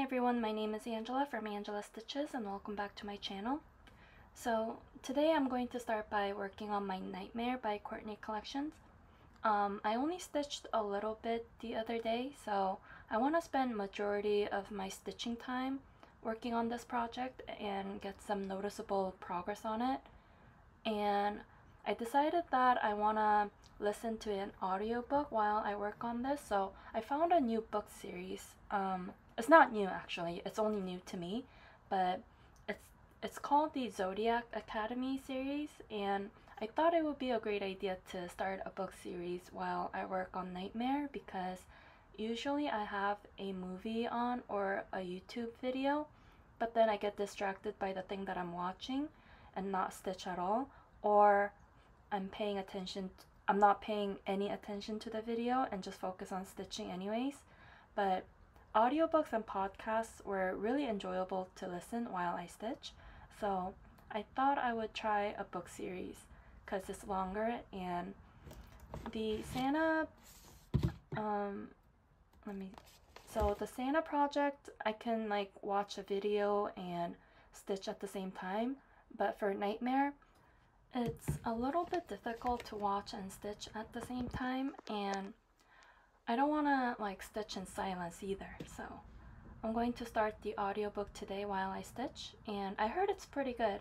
everyone, my name is Angela from Angela Stitches and welcome back to my channel. So today I'm going to start by working on my Knightmare by Courtney Collections. I only stitched a little bit the other day, so I want to spend majority of my stitching time working on this project and get some noticeable progress on it. And I decided that I want to listen to an audiobook while I work on this, so I found a new book series. It's not new actually, it's only new to me, but it's called the Zodiac Academy series, and I thought it would be a great idea to start a book series while I work on Knightmare, because usually I have a movie on or a YouTube video, but then I get distracted by the thing that I'm watching and not stitch at all, or I'm not paying any attention to the video and just focus on stitching anyways. But audiobooks and podcasts were really enjoyable to listen while I stitch, so I thought I would try a book series because it's longer. And the Santa the Santa project, I can like watch a video and stitch at the same time, but for Knightmare it's a little bit difficult to watch and stitch at the same time, and I don't want to like stitch in silence either, so I'm going to start the audiobook today while I stitch, and I heard it's pretty good.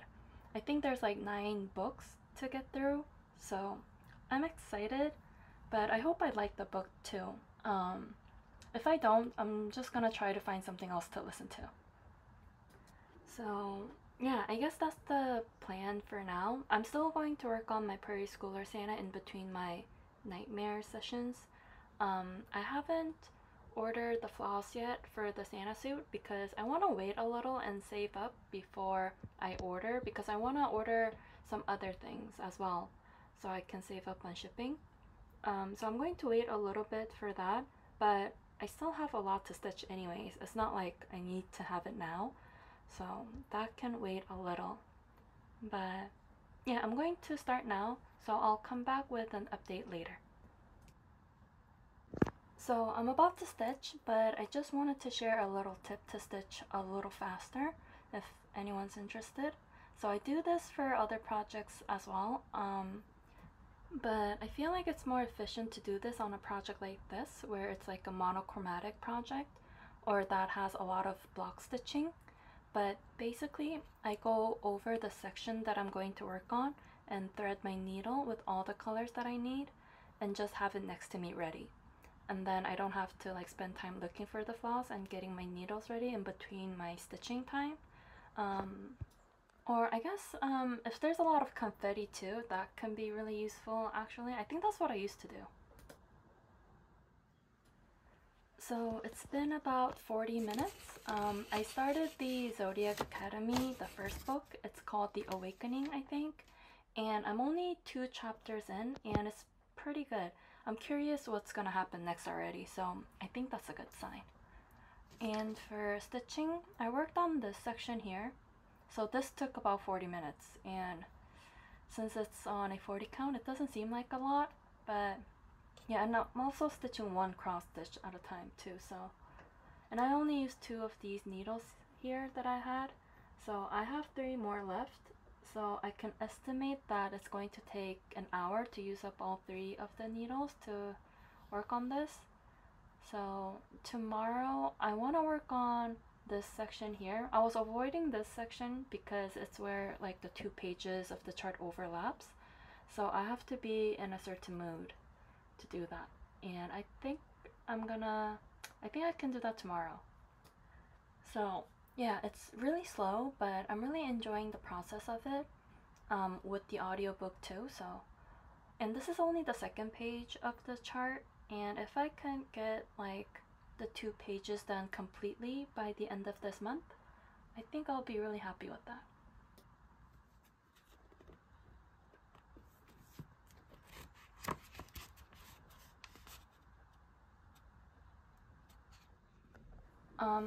I think there's like 9 books to get through, so I'm excited, but I hope I like the book too. If I don't, I'm just gonna try to find something else to listen to. So yeah, I guess that's the plan for now. I'm still going to work on my Prairie Schooler Santa in between my Knightmare sessions. I haven't ordered the floss yet for the Santa suit because I want to wait a little and save up before I order, because I want to order some other things as well so I can save up on shipping. So I'm going to wait a little bit for that, but I still have a lot to stitch anyways. It's not like I need to have it now, so that can wait a little. But yeah, I'm going to start now, so I'll come back with an update later. So I'm about to stitch, but I just wanted to share a little tip to stitch a little faster if anyone's interested. So I do this for other projects as well, but I feel like it's more efficient to do this on a project like this, where it's like a monochromatic project or that has a lot of block stitching. But basically I go over the section that I'm going to work on and thread my needle with all the colors that I need and just have it next to me ready. And then I don't have to like spend time looking for the floss and getting my needles ready in between my stitching time. Or I guess if there's a lot of confetti too, that can be really useful actually. I think that's what I used to do. So it's been about 40 minutes. I started the Zodiac Academy, the first book. It's called The Awakening, I think. And I'm only 2 chapters in and it's pretty good. I'm curious what's gonna happen next already, so I think that's a good sign. And for stitching, I worked on this section here. So this took about 40 minutes, and since it's on a 40 count, it doesn't seem like a lot, but yeah, and I'm also stitching 1 cross stitch at a time too, so. And I only used 2 of these needles here that I had, so I have 3 more left. So I can estimate that it's going to take an hour to use up all 3 of the needles to work on this. So tomorrow I want to work on this section here. I was avoiding this section because it's where like the 2 pages of the chart overlaps. So I have to be in a certain mood to do that. And I think I can do that tomorrow. So yeah, it's really slow, but I'm really enjoying the process of it with the audiobook too. So, and this is only the 2nd page of the chart, and if I can get like the 2 pages done completely by the end of this month, I think I'll be really happy with that.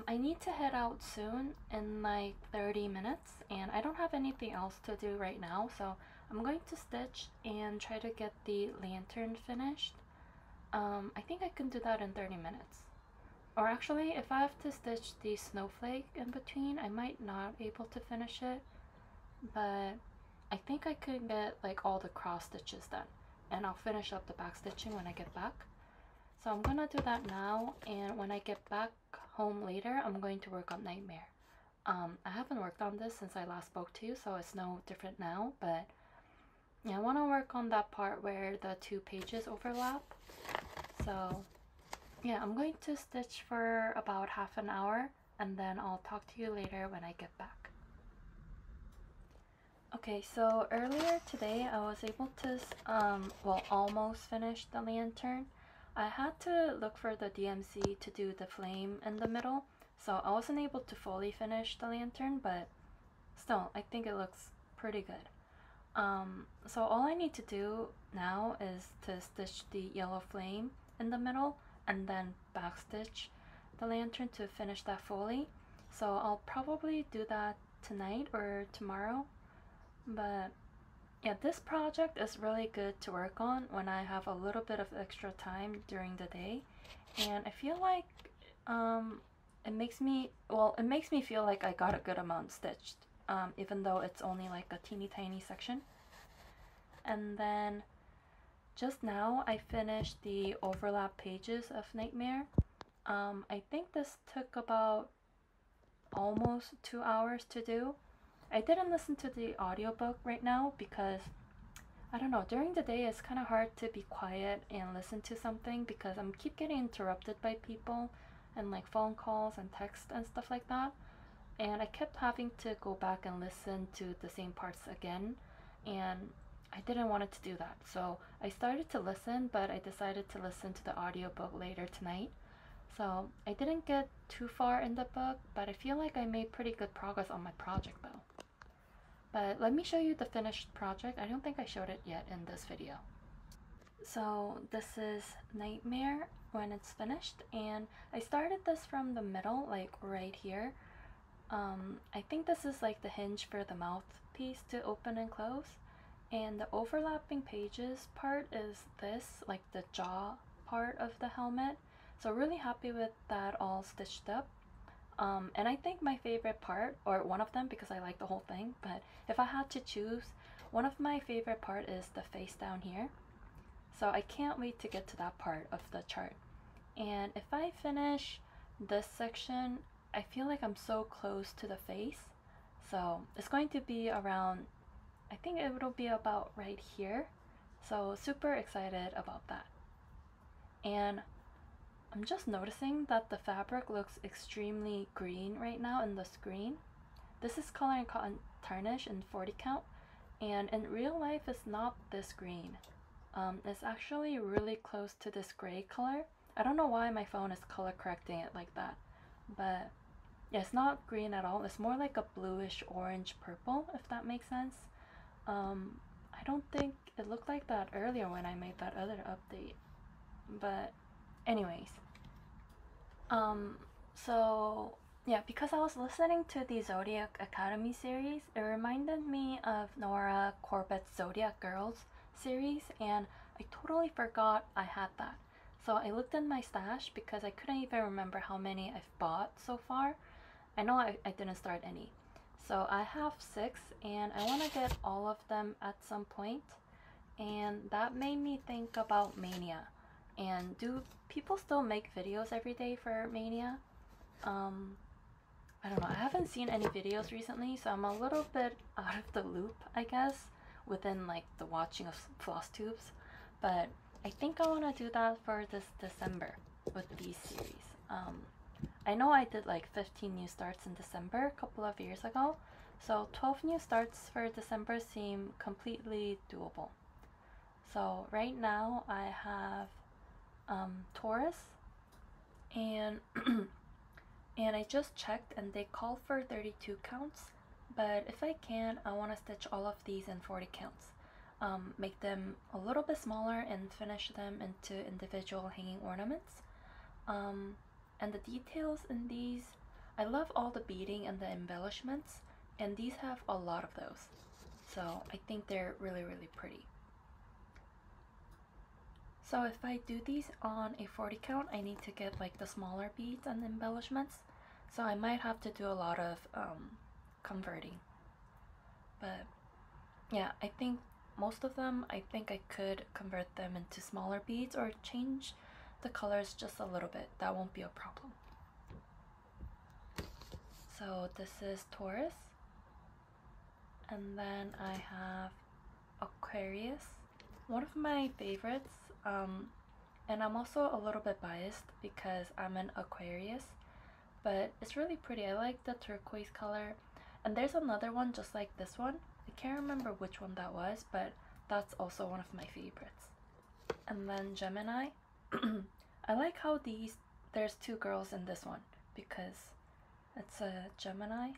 I need to head out soon in like 30 minutes, and I don't have anything else to do right now, so I'm going to stitch and try to get the lantern finished. I think I can do that in 30 minutes. Or actually, if I have to stitch the snowflake in between, I might not be able to finish it, but I think I could get like all the cross stitches done, and I'll finish up the back stitching when I get back. So I'm gonna do that now, and when I get back home later, I'm going to work on Knightmare. I haven't worked on this since I last spoke to you, so it's no different now, but yeah, I want to work on that part where the two pages overlap. So yeah, I'm going to stitch for about half an hour, and then I'll talk to you later when I get back. Okay, so earlier today I was able to, well, almost finish the lantern. I had to look for the DMC to do the flame in the middle, so I wasn't able to fully finish the lantern, but still, I think it looks pretty good. So all I need to do now is to stitch the yellow flame in the middle and then backstitch the lantern to finish that fully. So I'll probably do that tonight or tomorrow. But yeah, this project is really good to work on when I have a little bit of extra time during the day, and I feel like it makes me feel like I got a good amount stitched, even though it's only like a teeny tiny section. And then just now I finished the overlap pages of Knightmare. I think this took about almost 2 hours to do. I didn't listen to the audiobook right now because I don't know, during the day it's kind of hard to be quiet and listen to something because I'm keep getting interrupted by people and like phone calls and text and stuff like that. And I kept having to go back and listen to the same parts again, and I didn't want it to do that. So I started to listen, but I decided to listen to the audiobook later tonight. So I didn't get too far in the book, but I feel like I made pretty good progress on my project though. But let me show you the finished project. I don't think I showed it yet in this video. So this is Knightmare when it's finished, and I started this from the middle, like right here. I think this is like the hinge for the mouthpiece to open and close, and the overlapping pages part is this, like the jaw part of the helmet. So really happy with that all stitched up. And I think my favorite part, or one of them because I like the whole thing, but if I had to choose, one of my favorite part is the face down here. So I can't wait to get to that part of the chart. And if I finish this section, I feel like I'm so close to the face. So it's going to be around, I think it'll be about right here. So super excited about that. And I'm just noticing that the fabric looks extremely green right now in the screen. This is Color and Cotton Tarnish in 40 count, and in real life it's not this green. It's actually really close to this gray color. I don't know why my phone is color correcting it like that, but yeah, it's not green at all. It's more like a bluish orange purple, if that makes sense. I don't think it looked like that earlier when I made that other update, but anyways, so yeah, because I was listening to the Zodiac Academy series, it reminded me of Nora Corbett's Zodiac Girls series, and I totally forgot I had that. So I looked in my stash because I couldn't even remember how many I've bought so far. I know I didn't start any. So I have 6, and I want to get all of them at some point, and that made me think about Mania. And do people still make videos every day for Mania? I don't know, I haven't seen any videos recently, so I'm a little bit out of the loop, I guess, within like the watching of floss tubes. But I think I want to do that for this December with these series. I know I did like 15 new starts in December a couple of years ago, so 12 new starts for December seem completely doable. So right now I have Taurus, and and I just checked and they call for 32 counts, but if I can, I want to stitch all of these in 40 counts. Make them a little bit smaller and finish them into individual hanging ornaments. And the details in these, I love all the beading and the embellishments, and these have a lot of those. So I think they're really, really pretty. So if I do these on a 40 count, I need to get like the smaller beads and embellishments. So I might have to do a lot of converting. But yeah, I think most of them, I think I could convert them into smaller beads or change the colors just a little bit. That won't be a problem. So this is Taurus. And then I have Aquarius, one of my favorites. And I'm also a little bit biased because I'm an Aquarius, but it's really pretty. I like the turquoise color. And there's another one just like this one. I can't remember which one that was, but that's also one of my favorites. And then Gemini. I like how there's two girls in this one because it's a Gemini.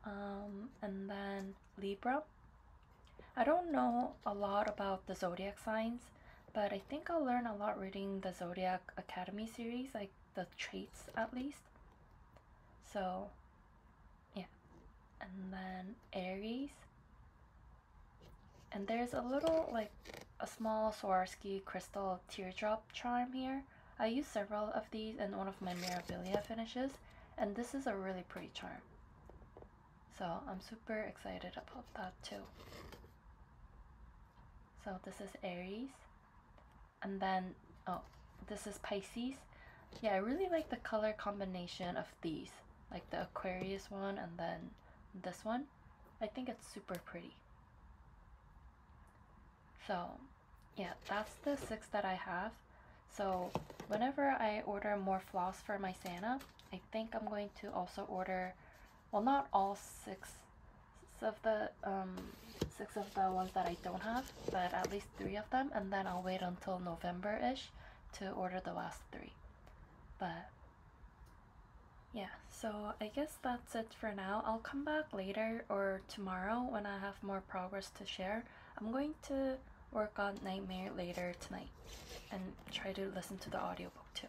And then Libra. I don't know a lot about the zodiac signs, but I think I'll learn a lot reading the Zodiac Academy series, like the traits at least. So yeah. And then Aries. And there's a little, like, a small Swarovski crystal teardrop charm here. I use several of these in one of my Mirabilia finishes, and this is a really pretty charm. So I'm super excited about that too. So this is Aries. And then, oh, this is Pisces. Yeah, I really like the color combination of these. Like the Aquarius one and then this one. I think it's super pretty. So yeah, that's the 6 that I have. So whenever I order more floss for my Santa, I think I'm going to also order, well, not all 6 of the 6 of the ones that I don't have, but at least 3 of them, and then I'll wait until November-ish to order the last 3. But yeah, so I guess that's it for now. I'll come back later or tomorrow when I have more progress to share. I'm going to work on Knightmare later tonight and try to listen to the audiobook too.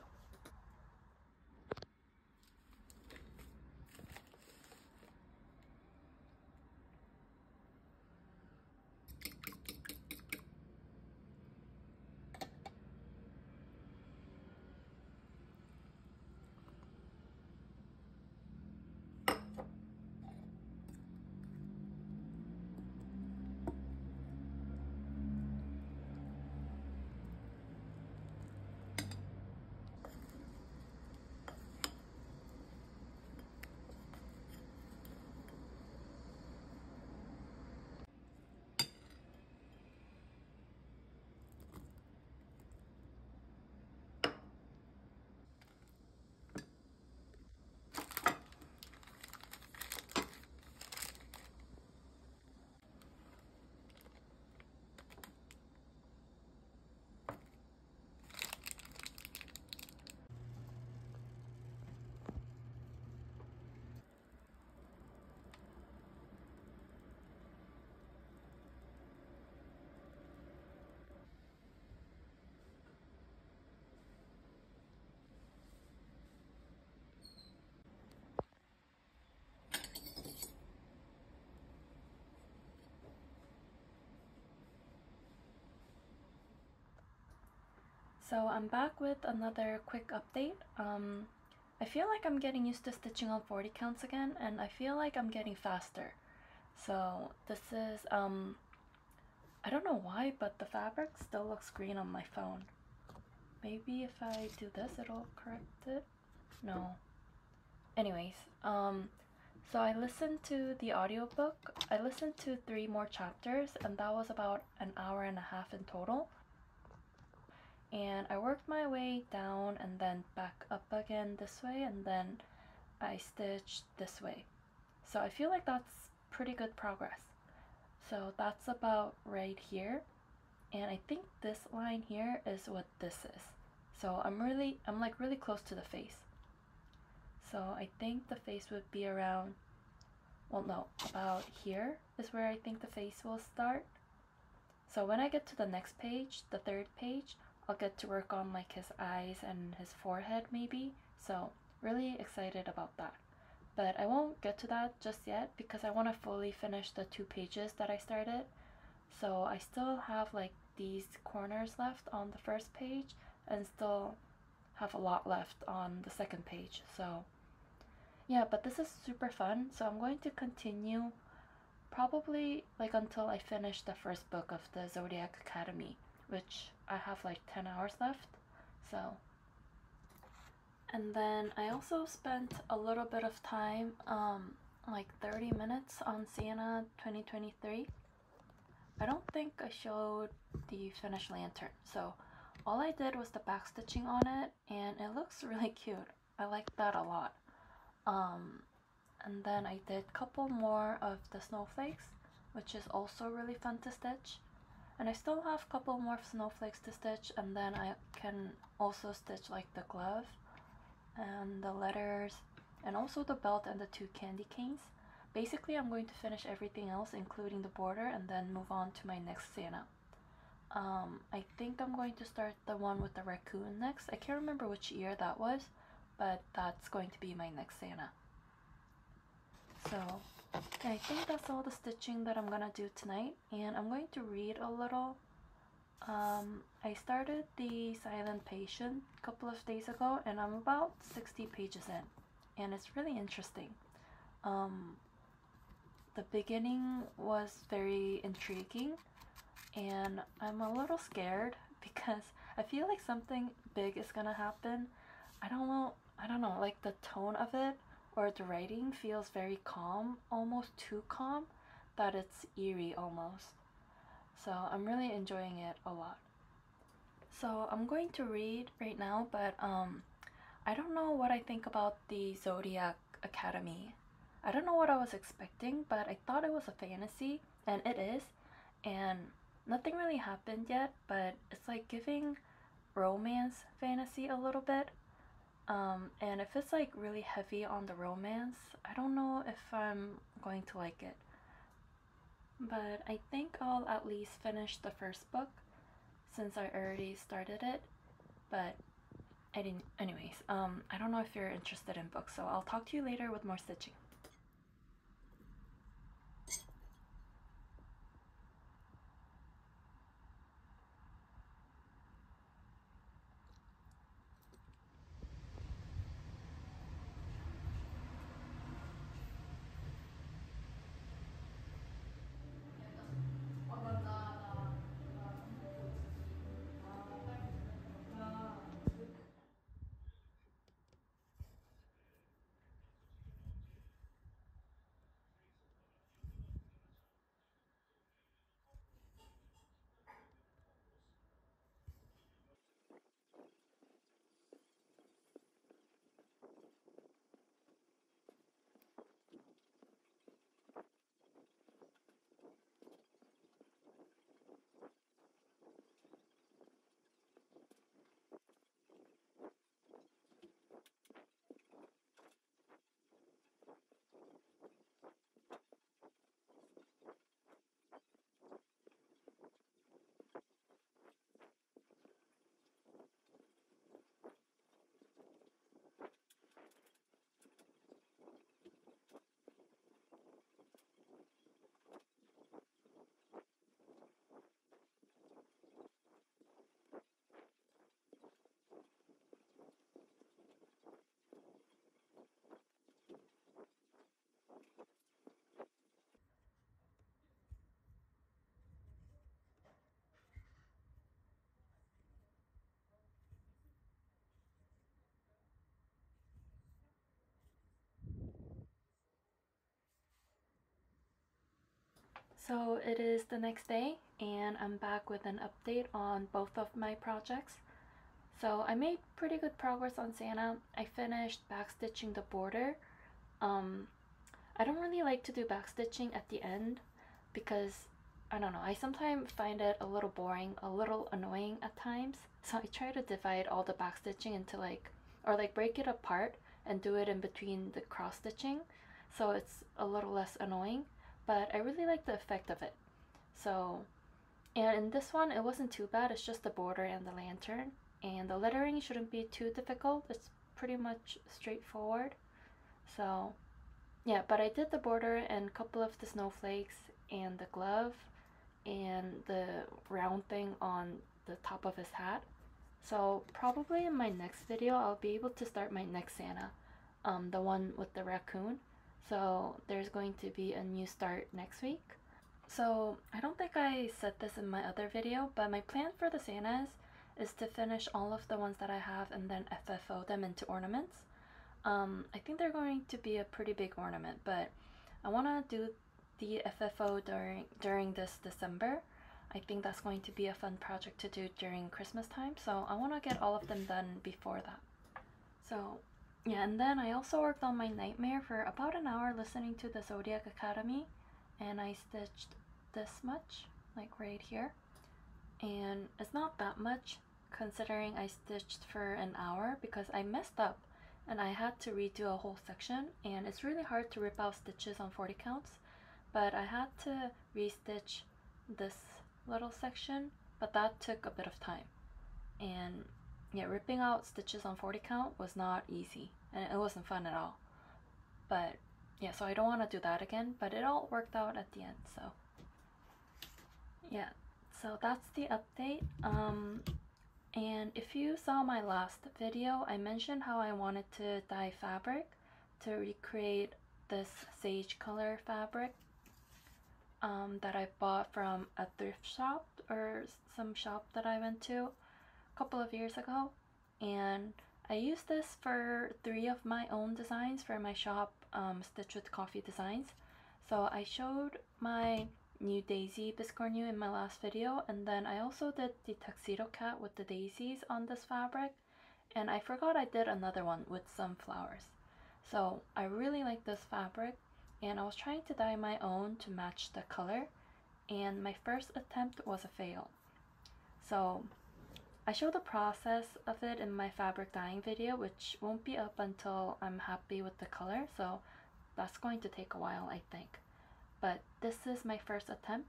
So I'm back with another quick update. I feel like I'm getting used to stitching on 40 counts again, and I feel like I'm getting faster. So this is, I don't know why, but the fabric still looks green on my phone. Maybe if I do this, it'll correct it? No. Anyways, so I listened to the audiobook. I listened to 3 more chapters, and that was about an hour and a half in total. And I worked my way down and then back up again this way, and then I stitched this way. So I feel like that's pretty good progress. So that's about right here, and I think this line here is what this is. So I'm like really close to the face. So I think the face would be around, well, no, about here is where I think the face will start. So when I get to the next page, the 3rd page, I'll get to work on like his eyes and his forehead maybe. So really excited about that. But I won't get to that just yet because I want to fully finish the 2 pages that I started. So I still have like these corners left on the first page and still have a lot left on the second page. So yeah, but this is super fun, so I'm going to continue probably like until I finish the first book of the Zodiac Academy, which I have like 10 hours left. So, and then I also spent a little bit of time, like 30 minutes on Sienna 2023. I don't think I showed the finished lantern, so all I did was the backstitching on it, and it looks really cute. I like that a lot. And then I did a couple more of the snowflakes, which is also really fun to stitch. And I still have a couple more snowflakes to stitch, and then I can also stitch like the glove and the letters and also the belt and the 2 candy canes. Basically, I'm going to finish everything else, including the border, and then move on to my next Santa. I think I'm going to start the one with the raccoon next. I can't remember which year that was, but that's going to be my next Santa. So yeah, I think that's all the stitching that I'm gonna do tonight, and I'm going to read a little. I started the Silent Patient a couple of days ago, and I'm about 60 pages in, and it's really interesting. The beginning was very intriguing, and I'm a little scared because I feel like something big is gonna happen. I don't know, like the tone of it or the writing feels very calm, almost too calm, that it's eerie almost. So I'm really enjoying it a lot. So I'm going to read right now, but I don't know what I think about the Zodiac Academy. I don't know what I was expecting, but I thought it was a fantasy, and it is, and nothing really happened yet, but it's like giving romance fantasy a little bit. And if it's like really heavy on the romance, I don't know if I'm going to like it. But I think I'll at least finish the first book since I already started it. But I didn't. Anyways, I don't know if you're interested in books, so I'll talk to you later with more stitching. So it is the next day, and I'm back with an update on both of my projects. So I made pretty good progress on Santa. I finished backstitching the border. I don't really like to do backstitching at the end because I don't know, I sometimes find it a little boring, a little annoying at times. So I try to divide all the backstitching into like break it apart and do it in between the cross stitching so it's a little less annoying. But I really like the effect of it. So, and in this one, it wasn't too bad. It's just the border and the lantern. And the lettering shouldn't be too difficult. It's pretty much straightforward. So, yeah, but I did the border and a couple of the snowflakes and the glove and the round thing on the top of his hat. So probably in my next video, I'll be able to start my next Santa, the one with the raccoon. So there's going to be a new start next week. So I don't think I said this in my other video, but my plan for the Santas is to finish all of the ones that I have and then FFO them into ornaments. I think they're going to be a pretty big ornament, but I want to do the FFO during this December. I think that's going to be a fun project to do during Christmas time, so I want to get all of them done before that. So yeah, and then I also worked on my Knightmare for about an hour listening to the Zodiac Academy, and I stitched this much, like right here, and it's not that much considering I stitched for an hour because I messed up and I had to redo a whole section, and it's really hard to rip out stitches on 40 counts, but I had to restitch this little section, but that took a bit of time. And yeah, ripping out stitches on 40 count was not easy and it wasn't fun at all. But yeah, so I don't want to do that again, but it all worked out at the end. So yeah, so that's the update. And if you saw my last video, I mentioned how I wanted to dye fabric to recreate this sage color fabric that I bought from a thrift shop or some shop that I went to a couple of years ago. And I used this for 3 of my own designs for my shop, Stitch with Coffee Designs. So I showed my new daisy biscornu in my last video, and then I also did the tuxedo cat with the daisies on this fabric, and I forgot I did another one with some flowers. So I really like this fabric, and I was trying to dye my own to match the color, and my first attempt was a fail. So I show the process of it in my fabric dyeing video, which won't be up until I'm happy with the color, so that's going to take a while, I think. But this is my first attempt.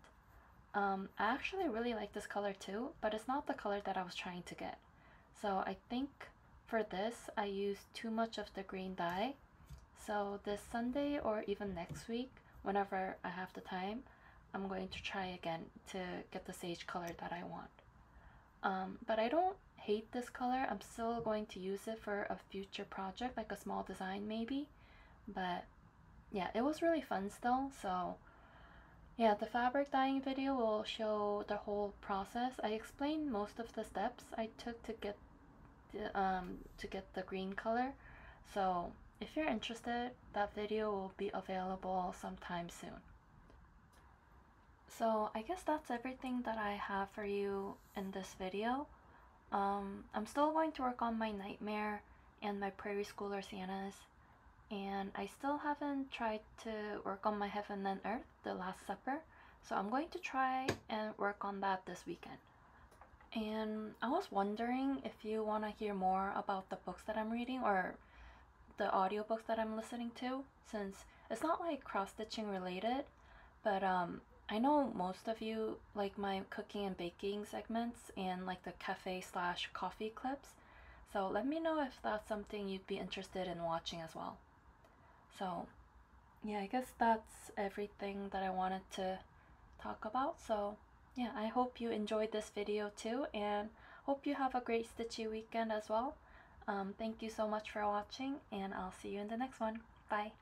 I actually really like this color too, but it's not the color that I was trying to get. So I think for this I used too much of the green dye. So this Sunday or even next week, whenever I have the time, I'm going to try again to get the sage color that I want. But I don't hate this color. I'm still going to use it for a future project, like a small design maybe. But yeah, it was really fun still. So yeah, the fabric dyeing video will show the whole process. I explained most of the steps I took to get the green color. So if you're interested, that video will be available sometime soon. So I guess that's everything that I have for you in this video. I'm still going to work on my Knightmare and my Prairie Schooler Santas, and I still haven't tried to work on my Heaven and Earth, the Last Supper, so I'm going to try and work on that this weekend. And I was wondering if you want to hear more about the books that I'm reading or the audiobooks that I'm listening to, since it's not like cross-stitching related, but I know most of you like my cooking and baking segments and like the cafe / coffee clips, so let me know if that's something you'd be interested in watching as well. So yeah, I guess that's everything that I wanted to talk about. So yeah, I hope you enjoyed this video too, and hope you have a great stitchy weekend as well. Thank you so much for watching, and I'll see you in the next one. Bye!